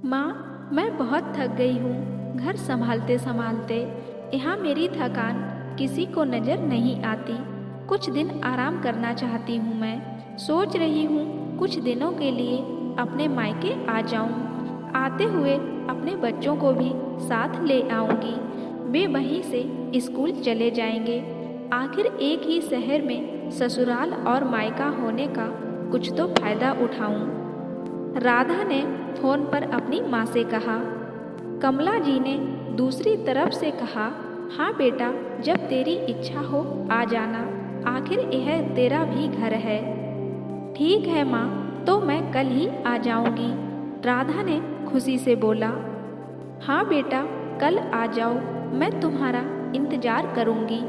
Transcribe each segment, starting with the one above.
माँ, मैं बहुत थक गई हूँ घर संभालते संभालते। यहाँ मेरी थकान किसी को नज़र नहीं आती। कुछ दिन आराम करना चाहती हूँ। मैं सोच रही हूँ कुछ दिनों के लिए अपने मायके आ जाऊँ। आते हुए अपने बच्चों को भी साथ ले आऊँगी। वे वहीं से स्कूल चले जाएंगे। आखिर एक ही शहर में ससुराल और मायका होने का कुछ तो फायदा उठाऊँ। राधा ने फोन पर अपनी माँ से कहा। कमला जी ने दूसरी तरफ से कहा, हाँ बेटा, जब तेरी इच्छा हो आ जाना। आखिर यह तेरा भी घर है। ठीक है माँ, तो मैं कल ही आ जाऊंगी, राधा ने खुशी से बोला। हाँ बेटा, कल आ जाओ, मैं तुम्हारा इंतजार करूंगी।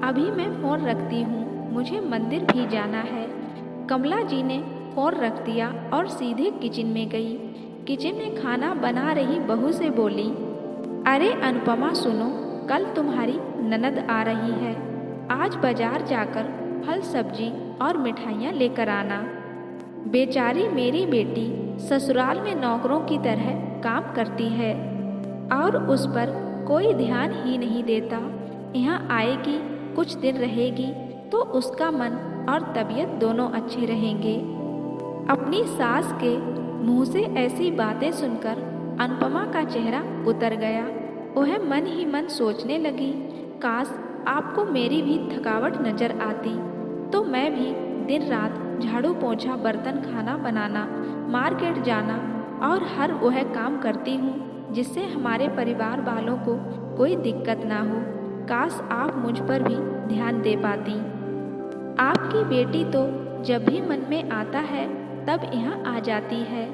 अभी मैं फ़ोन रखती हूँ, मुझे मंदिर भी जाना है। कमला जी ने फ़ोन रख दिया और सीधे किचन में गई। किचन में खाना बना रही बहू से बोली, अरे अनुपमा सुनो, कल तुम्हारी ननद आ रही है। आज बाजार जाकर फल सब्जी और मिठाइयाँ लेकर आना। बेचारी मेरी बेटी ससुराल में नौकरों की तरह काम करती है और उस पर कोई ध्यान ही नहीं देता। यहाँ आएगी, कुछ दिन रहेगी तो उसका मन और तबीयत दोनों अच्छे रहेंगे। अपनी सास के मुंह से ऐसी बातें सुनकर अनुपमा का चेहरा उतर गया। वह मन ही मन सोचने लगी, काश आपको मेरी भी थकावट नजर आती तो मैं भी दिन रात झाड़ू पोंछा, बर्तन, खाना बनाना, मार्केट जाना और हर वह काम करती हूँ जिससे हमारे परिवार वालों को कोई दिक्कत ना हो। काश आप मुझ पर भी ध्यान दे पाती। आपकी बेटी तो जब भी मन में आता है तब यहाँ आ जाती है,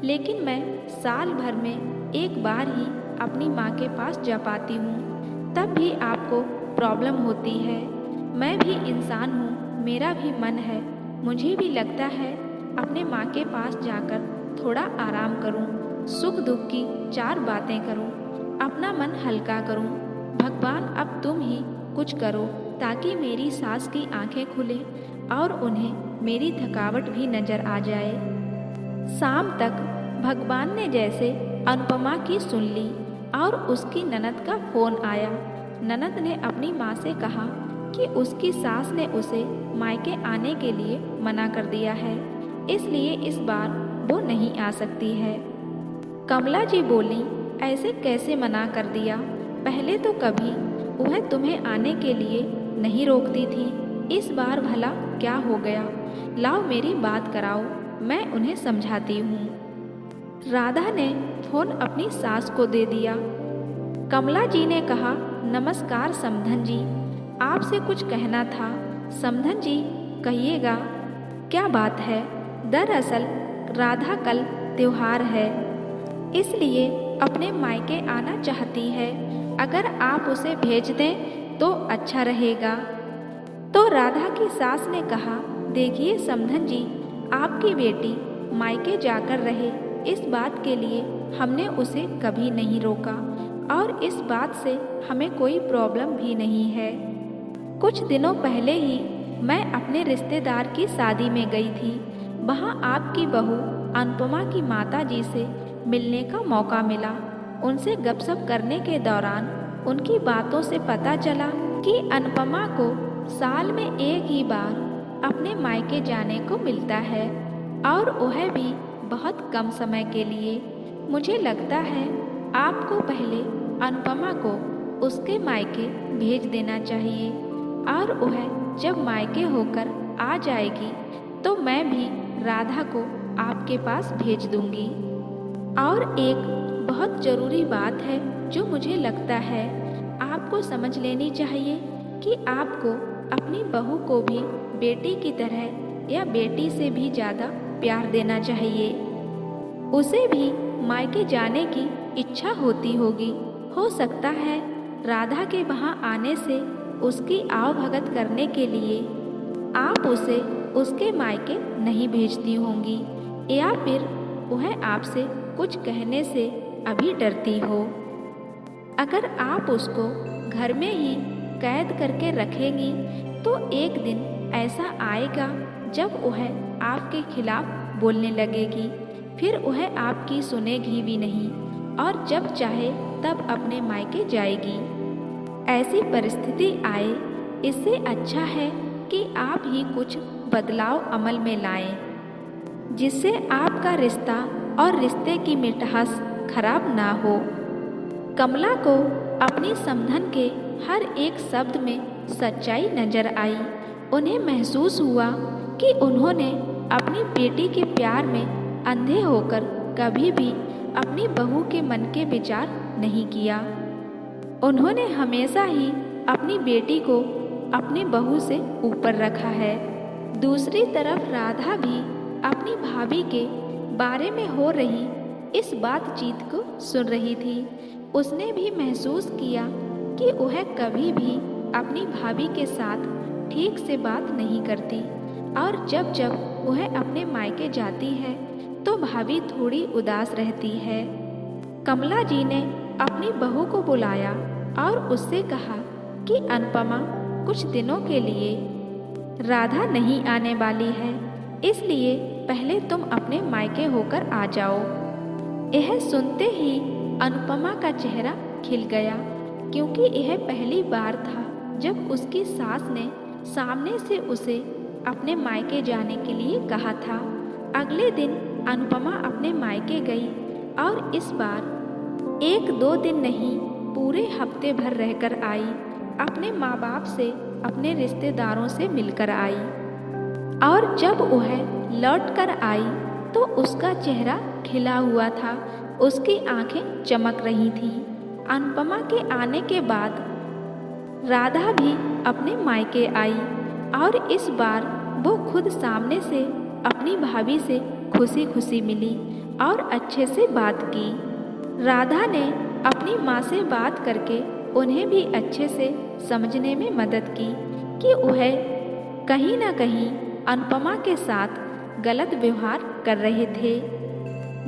लेकिन मैं साल भर में एक बार ही अपनी माँ के पास जा पाती हूँ। तब भी आपको प्रॉब्लम होती है। मैं भी इंसान हूँ, मेरा भी मन है। मुझे भी लगता है अपने माँ के पास जाकर थोड़ा आराम करूँ, सुख दुख की चार बातें करूँ, अपना मन हल्का करूँ। भगवान, अब तुम ही कुछ करो ताकि मेरी सास की आंखें खुले और उन्हें मेरी थकावट भी नजर आ जाए। शाम तक भगवान ने जैसे अनुपमा की सुन ली और उसकी ननद का फोन आया। ननद ने अपनी माँ से कहा कि उसकी सास ने उसे मायके आने के लिए मना कर दिया है, इसलिए इस बार वो नहीं आ सकती है। कमला जी बोली, ऐसे कैसे मना कर दिया? पहले तो कभी वह तुम्हें आने के लिए नहीं रोकती थी, इस बार भला क्या हो गया? लाओ मेरी बात कराओ, मैं उन्हें समझाती हूँ। राधा ने फोन अपनी सास को दे दिया। कमला जी ने कहा, नमस्कार समधन जी, आपसे कुछ कहना था। समधन जी, कहिएगा। क्या बात है? दरअसल राधा कल त्योहार है, इसलिए अपने मायके आना चाहती है। अगर आप उसे भेज दें तो अच्छा रहेगा। तो राधा की सास ने कहा, देखिए समधन जी, आपकी बेटी मायके जाकर रहे, इस बात के लिए हमने उसे कभी नहीं रोका और इस बात से हमें कोई प्रॉब्लम भी नहीं है। कुछ दिनों पहले ही मैं अपने रिश्तेदार की शादी में गई थी। वहाँ आपकी बहू अनुपमा की माता जी से मिलने का मौका मिला। उनसे गपशप करने के दौरान उनकी बातों से पता चला कि अनुपमा को साल में एक ही बार अपने मायके जाने को मिलता है और वह भी बहुत कम समय के लिए। मुझे लगता है आपको पहले अनुपमा को उसके मायके भेज देना चाहिए और वह जब मायके होकर आ जाएगी तो मैं भी राधा को आपके पास भेज दूंगी। और एक बहुत ज़रूरी बात है जो मुझे लगता है आपको समझ लेनी चाहिए कि आपको अपनी बहू को भी बेटी की तरह या बेटी से भी ज़्यादा प्यार देना चाहिए। उसे भी मायके जाने की इच्छा होती होगी। हो सकता है राधा के वहाँ आने से उसकी आवभगत करने के लिए आप उसे उसके मायके नहीं भेजती होंगी, या फिर वह आपसे कुछ कहने से अभी डरती हो। अगर आप उसको घर में ही कैद करके रखेंगी तो एक दिन ऐसा आएगा जब वह आपके खिलाफ बोलने लगेगी फिर वह आपकी सुनेगी भी नहीं और जब चाहे तब अपने मायके जाएगी। ऐसी परिस्थिति आए, इससे अच्छा है कि आप ही कुछ बदलाव अमल में लाएं, जिससे आपका रिश्ता और रिश्ते की मिठास खराब ना हो। कमला को अपनी समधन के हर एक शब्द में सच्चाई नजर आई। उन्हें महसूस हुआ कि उन्होंने अपनी बेटी के प्यार में अंधे होकर कभी भी अपनी बहू के मन के विचार नहीं किया। उन्होंने हमेशा ही अपनी बेटी को अपनी बहू से ऊपर रखा है। दूसरी तरफ राधा भी अपनी भाभी के बारे में हो रही इस बातचीत को सुन रही थी। उसने भी महसूस किया कि वह कभी भी अपनी भाभी के साथ ठीक से बात नहीं करती और जब जब वह अपने मायके जाती है तो भाभी थोड़ी उदास रहती है। कमला जी ने अपनी बहू को बुलाया और उससे कहा कि अनुपमा कुछ दिनों के लिए राधा नहीं आने वाली है, इसलिए पहले तुम अपने मायके होकर आ जाओ। यह सुनते ही अनुपमा का चेहरा खिल गया, क्योंकि यह पहली बार था जब उसकी सास ने सामने से उसे अपने मायके जाने के लिए कहा था। अगले दिन अनुपमा अपने मायके गई और इस बार 1-2 दिन नहीं, पूरे हफ्ते भर रहकर आई। अपने माँ बाप से, अपने रिश्तेदारों से मिलकर आई और जब वह लौट कर आई तो उसका चेहरा खिला हुआ था, उसकी आंखें चमक रही थीं। अनुपमा के आने के बाद राधा भी अपने मायके आई और इस बार वो खुद सामने से अपनी भाभी से खुशी खुशी मिली और अच्छे से बात की। राधा ने अपनी माँ से बात करके उन्हें भी अच्छे से समझने में मदद की कि वह कहीं ना कहीं अनुपमा के साथ गलत व्यवहार कर रहे थे।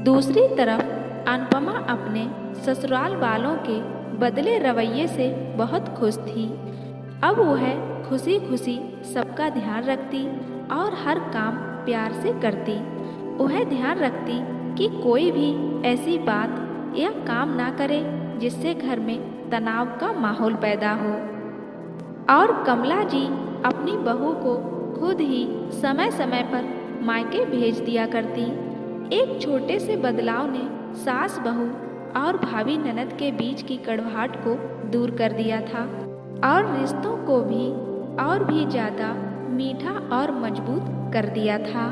दूसरी तरफ अनुपमा अपने ससुराल वालों के बदले रवैये से बहुत खुश थी। अब वह खुशी खुशी सबका ध्यान रखती और हर काम प्यार से करती। वह ध्यान रखती कि कोई भी ऐसी बात या काम ना करे जिससे घर में तनाव का माहौल पैदा हो। और कमला जी अपनी बहू को खुद ही समय समय पर मायके भेज दिया करती। एक छोटे से बदलाव ने सास बहू और भाभी ननद के बीच की कड़वाहट को दूर कर दिया था और रिश्तों को भी और भी ज़्यादा मीठा और मजबूत कर दिया था।